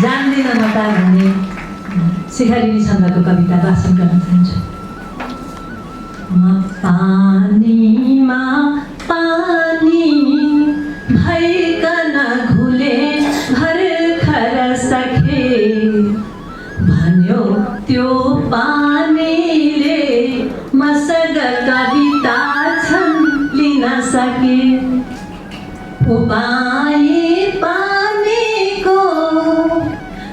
जान्दिनँ म त भन्ने शिखरिणी छन्दको कविता वाचन गर्न चाहन्छु। म पानीमा पानी भइकन घुले भर्खर सखे, भन्यो त्यो पानीले मसँग कविता छन् लिन सके। उपाय पानीको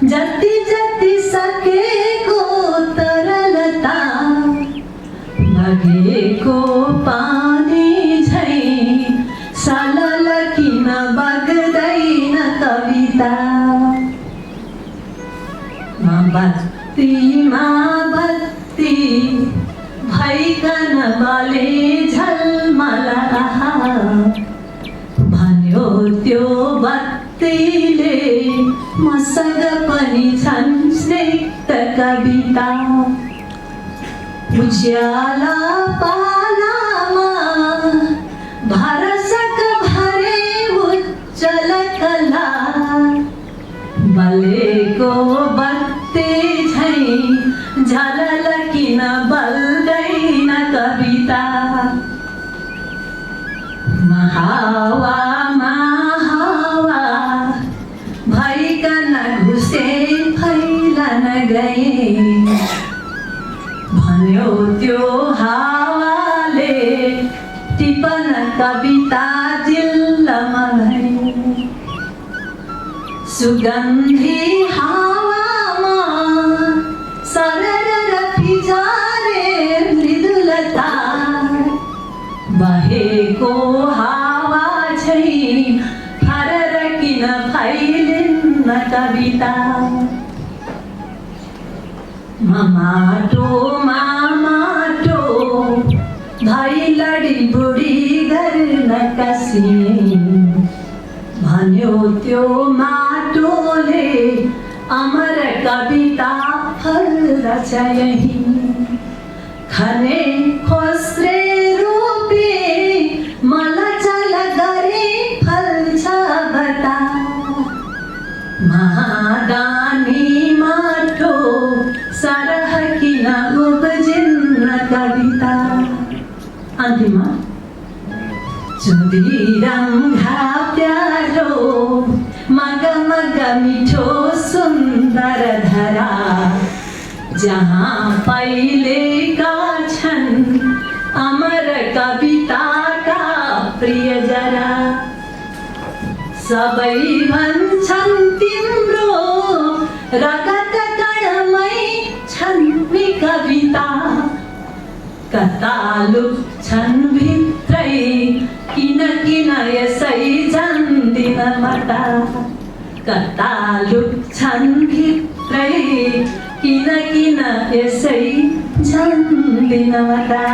जति जति सकेको तरलता, बगेको पानी झैं सलल किन बग्दैन कविता। बत्तीमा बत्ती भइकन बले झलमला, भन्यो त्यो बत्तीले मसँग पनि छन् स्निग्ध कविता। उज्याला पालामा भरसक भरे उज्जल कला, बलेको बत्ती झैं झलल किन बल्दैन कविता। हावा हावा भइकन घुसे फैलन गए, भन्यो त्यो हावाले टिपन कविता जिल्लमा भए। सुगन्धी हावामा सरर फिजारे मृदुलता, बहेको हावा झैं फरर किन फैलिन्न कविता। माटो माटो भई लडी बुढी गर्न कसिए, भन्यो त्यो माटोले अमर कविता फल्दछ यही। खने खोस्रे रूपी मलचल गरे फल्छ बता, महादानी माटो सरह किन उब्जिन्न कविता। अन्तिममा चुदिरङ्घा प्यारो मग मग मिठो सुन्दर धरा, जहाँ पहिलेका छन् अमर कविताका प्रिय जरा। सबै भन्छन् तिम्रो रगत कणमै छन् कविता, कता लुक्छन् भित्रै किन किन यसै जान्दिन मता। कता लुक्छन् भित्रै किन किन यसै जान्दिन मता।